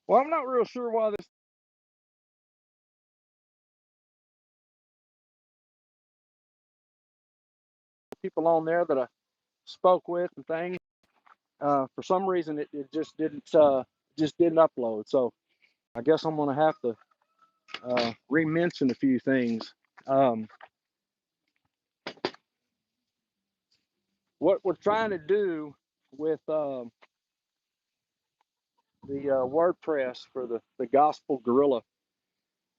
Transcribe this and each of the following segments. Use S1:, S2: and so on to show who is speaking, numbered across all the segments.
S1: Well, I'm not real sure why there's people on there that I spoke with and things. For some reason, it just didn't upload. So I guess I'm gonna have to re-mention a few things. Um, what we're trying to do with the WordPress for the Gospel Gorilla,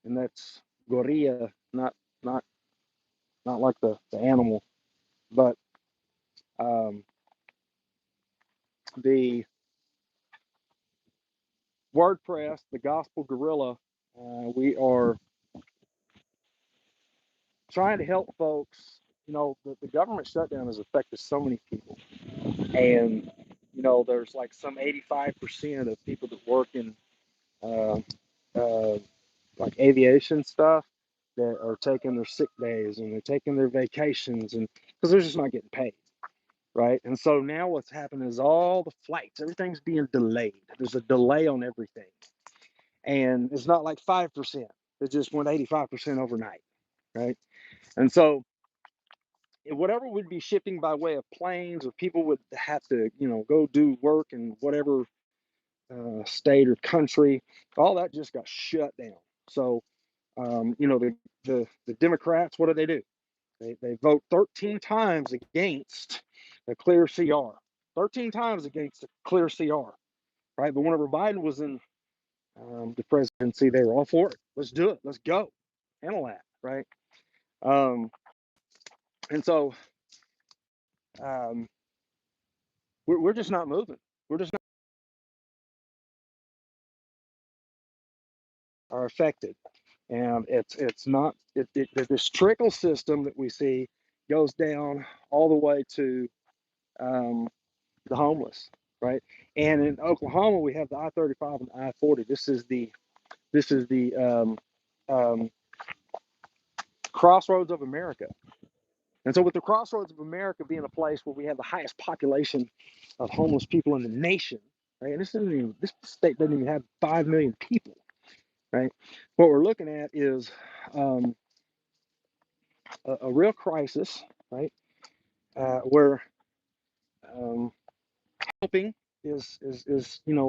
S1: and that's gorilla, not not like the animal, but um, the WordPress, the Gospel Gorilla. We are trying to help folks. You know, the government shutdown has affected so many people, and you know, there's like some 85% of people that work in uh, uh, like aviation stuff that are taking their sick days and they're taking their vacations, and because they're just not getting paid, right? And so now what's happening is all the flights, everything's being delayed. There's a delay on everything, and it's not like 5%. It just went 85% overnight, right? And so whatever would be shipping by way of planes, or people would have to, you know, go do work in whatever state or country, all that just got shut down. So, you know, the Democrats, what do? They vote 13 times against a clear CR, 13 times against a clear CR, right? But whenever Biden was in the presidency, they were all for it. Let's do it. Let's go. Handle that, right? Um, and so um, we're just not moving. We're just not are affected, and it's not this trickle system that we see goes down all the way to um, the homeless, right? And in Oklahoma, we have the I-35 and the I-40. This is the um, crossroads of America. And so, with the crossroads of America being a place where we have the highest population of homeless people in the nation, right? And this state doesn't even have 5 million people, right? What we're looking at is um, a real crisis, right? Where helping is a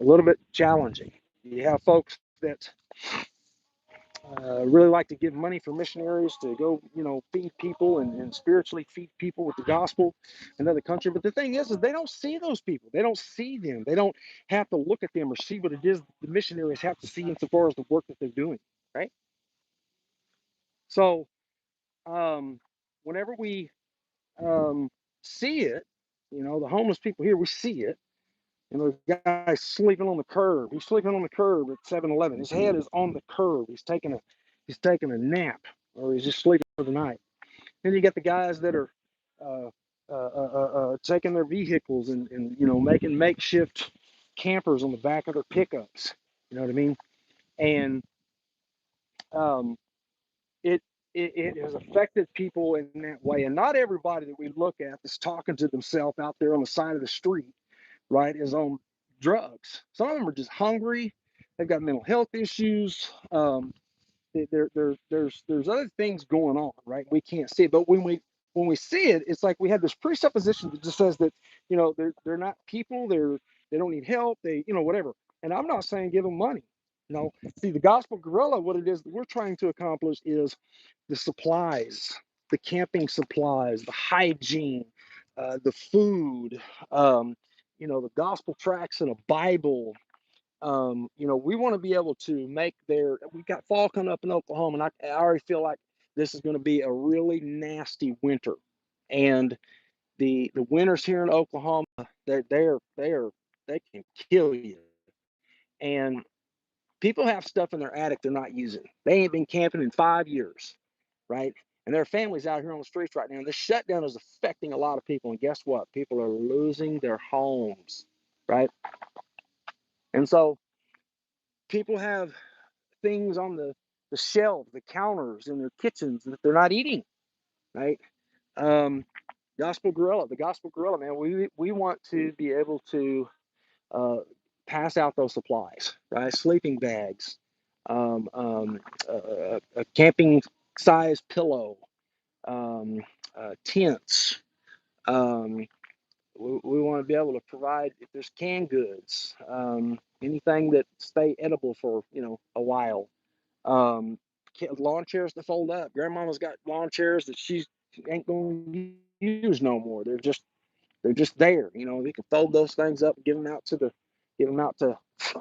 S1: little bit challenging. You have folks that really like to give money for missionaries to go, you know, feed people and spiritually feed people with the gospel in another country. But the thing is they don't see those people. They don't see them. They don't have to look at them or see what it is the missionaries have to see insofar as the work that they're doing, right? So whenever we um, see it, you know, the homeless people here, we see it. You know, the guy's sleeping on the curb. He's sleeping on the curb at 7-Eleven. His head is on the curb. He's taking a nap, or he's just sleeping for the night. Then you get the guys that are uh, taking their vehicles and you know, making makeshift campers on the back of their pickups. You know what I mean? And um, it, it has affected people in that way. And not everybody that we look at that's talking to themselves out there on the side of the street, right, is on drugs. Some of them are just hungry. They've got mental health issues. There's other things going on, right? We can't see it, but when we see it, it's like we have this presupposition that just says that, you know, they're not people. They don't need help. They, you know, whatever. And I'm not saying give them money. No, see, the gospel gorilla, what it is that we're trying to accomplish is the supplies, the camping supplies, the hygiene, the food, you know, the gospel tracts and a Bible. You know, we want to be able to make their. We've got fall coming up in Oklahoma, and I already feel like this is going to be a really nasty winter. And the winters here in Oklahoma, they can kill you. And people have stuff in their attic they're not using. They ain't been camping in 5 years, right? And there are families out here on the streets right now. And this shutdown is affecting a lot of people. And guess what? People are losing their homes, right? And so people have things on the shelves, the counters in their kitchens that they're not eating, right? Um, the gospel gorilla, man. We want to be able to uh, pass out those supplies, right? Sleeping bags, a camping size pillow, um, tents. Um, we want to be able to provide if there's canned goods, anything that stay edible for a while. Um, Lawn chairs to fold up. Grandmama's got lawn chairs that she ain't gonna use no more. They're just there. We can fold those things up and give them out to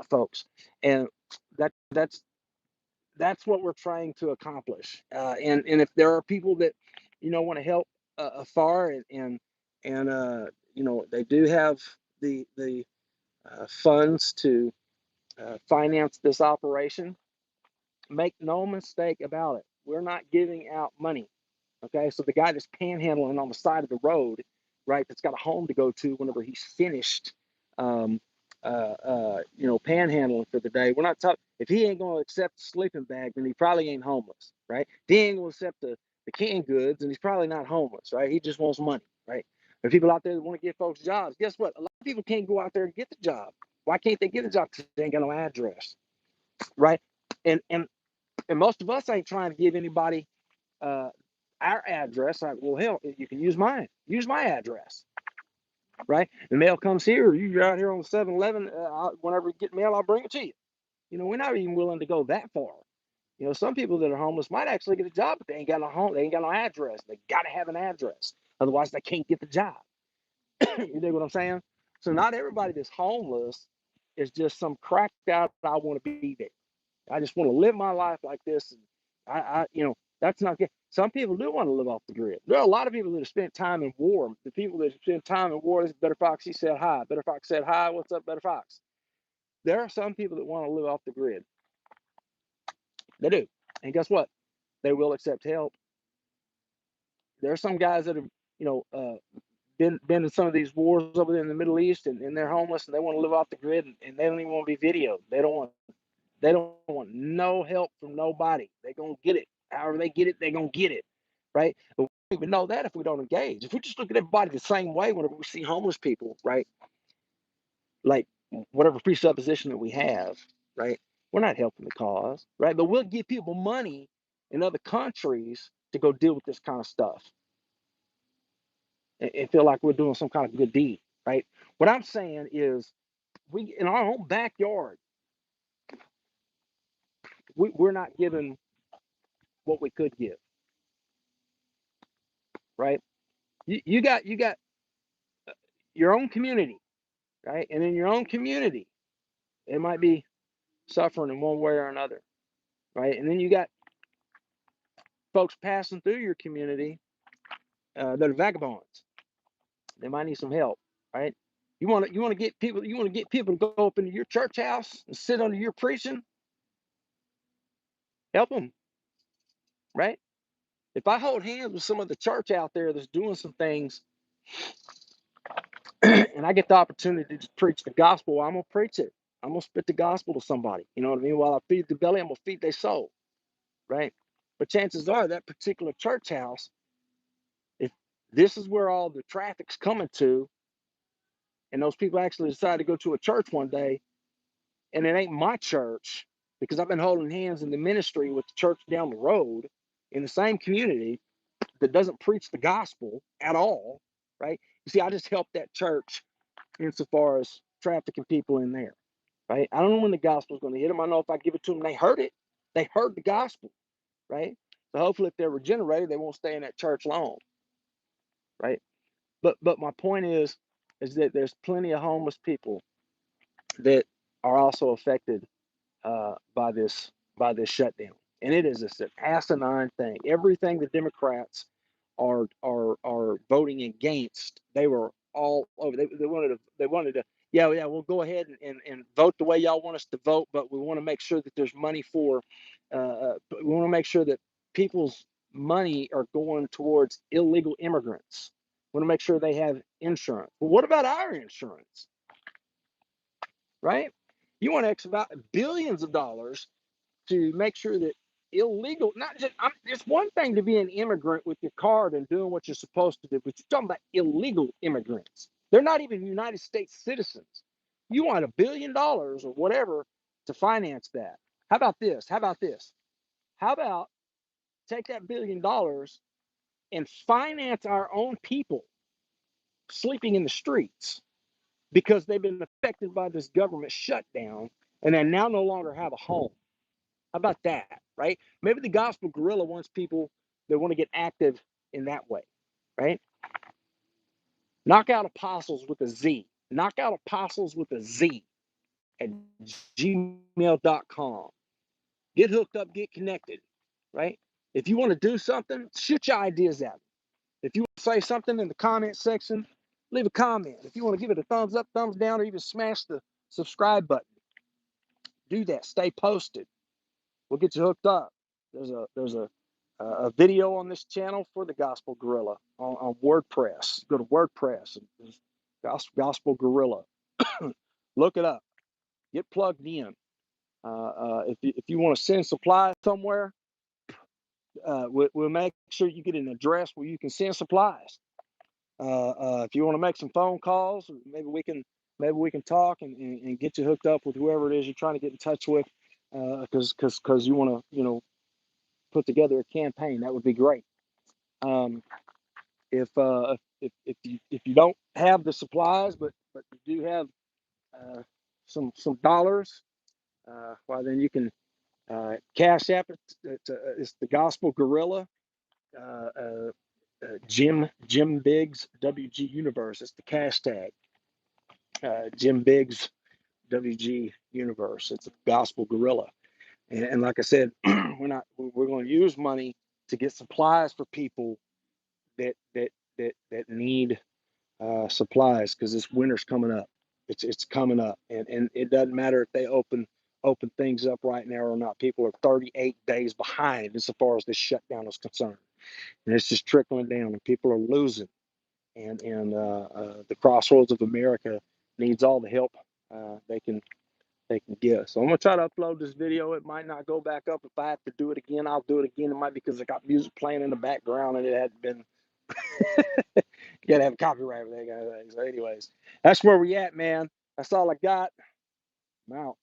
S1: folks, and that's what we're trying to accomplish. And if there are people that want to help afar, and they do have the funds to finance this operation, make no mistake about it. We're not giving out money. Okay, so the guy that's panhandling on the side of the road, right, that's got a home to go to whenever he's finished, um, panhandling for the day. We're not talking. If he ain't going to accept the sleeping bag, then he probably ain't homeless, right? If he ain't going to accept the canned goods, and he's probably not homeless, right? He just wants money, right? There are people out there that want to give folks jobs. Guess what? A lot of people can't go out there and get the job. Why can't they get a job? Because they ain't got no address, right? And most of us ain't trying to give anybody uh, our address. Like, well, hell, you can use mine. Use my address, right? The mail comes here. You're out here on the 7-Eleven. Whenever you get mail, I'll bring it to you. We're not even willing to go that far. Some people that are homeless might actually get a job, but they ain't got no home. They ain't got no address. They got to have an address. Otherwise, they can't get the job. You know what I'm saying? So not everybody that's homeless is just some cracked out, I want to be there. I just want to live my life like this. And that's not good. Some people do want to live off the grid. There are a lot of people that have spent time in war. The people that have spent time in war, this is Better Fox, he said hi. Better Fox said hi. What's up, Better Fox? There are some people that want to live off the grid. They do. And guess what? They will accept help. There are some guys that have, been in some of these wars over there in the Middle East, and they're homeless and they want to live off the grid, and they don't even want to be videoed. They don't want no help from nobody. They're gonna get it. However they get it, they're gonna get it. Right? But we don't even know that if we don't engage. If we just look at everybody the same way whenever we see homeless people, right? Like whatever presupposition that we have, right? We're not helping the cause, right? But we'll give people money in other countries to go deal with this kind of stuff and feel like we're doing some kind of good deed, right? What I'm saying is we in our own backyard, we're not giving what we could give, right? You got your own community, right? And in your own community, it might be suffering in one way or another, right? And then you got folks passing through your community that are vagabonds. They might need some help, right? You want to get people to go up into your church house and sit under your preaching. Help them, right? If I hold hands with some of the church out there that's doing some things, and I get the opportunity to preach the gospel, I'm gonna preach it. I'm gonna spit the gospel to somebody. You know what I mean? While I feed the belly, I'm gonna feed their soul, right? But chances are that particular church house, if this is where all the traffic's coming to, and those people actually decide to go to a church one day, and it ain't my church, because I've been holding hands in the ministry with the church down the road in the same community that doesn't preach the gospel at all, right? You see, I just helped that church insofar as trafficking people in there, right? I don't know when the gospel's going to hit them. I know if I give it to them, they heard it. They heard the gospel, right? So hopefully, if they're regenerated, they won't stay in that church long, right? But my point is that there's plenty of homeless people that are also affected by this shutdown, and it is just an asinine thing. Everything the Democrats are voting against, they were all over. They wanted to yeah, we'll go ahead and vote the way y'all want us to vote, but we want to make sure that there's money for we want to make sure that people's money are going towards illegal immigrants. We want to make sure they have insurance. Well, what about our insurance, right? You want X about billions of dollars to make sure that illegal, not just, it's one thing to be an immigrant with your card and doing what you're supposed to do, but you're talking about illegal immigrants. They're not even United States citizens. You want $1 billion or whatever to finance that. How about this? How about this? How about take that $1 billion and finance our own people sleeping in the streets because they've been affected by this government shutdown and they now no longer have a home. How about that, right? Maybe the gospel guerrilla wants people that want to get active in that way, right? Knock out apostles with a Z. Knock out apostles with a Z at gmail.com. Get hooked up, get connected, right? If you want to do something, shoot your ideas at me. If you want to say something in the comment section, leave a comment. If you want to give it a thumbs up, thumbs down, or even smash the subscribe button, do that. Stay posted. We'll get you hooked up. There's a video on this channel for the Gospel Gorilla on WordPress. Go to WordPress and Gospel Gorilla. Look it up. Get plugged in. If you want to send supplies somewhere, we'll make sure you get an address where you can send supplies. If you want to make some phone calls, maybe we can talk and get you hooked up with whoever it is you're trying to get in touch with, because you want to put together a campaign. That would be great. If you don't have the supplies, but you do have some dollars, well then you can cash app it. It's the Gospel Gorilla. Jim Biggs WG Universe. It's the cash tag. Jim Biggs WG Universe. It's a Gospel Gorilla. And like I said, we're going to use money to get supplies for people that need supplies, because this winter's coming up. It's coming up, and it doesn't matter if they open things up right now or not. People are 38 days behind as far as this shutdown is concerned, and it's just trickling down, and people are losing. And the crossroads of America needs all the help they can get. So I'm gonna try to upload this video. It might not go back up. If I have to do it again, I'll do it again. It might be because I got music playing in the background and it hadn't been. You gotta have copyright with that kind of thing. So, anyways, that's where we at, man. That's all I got. I'm out.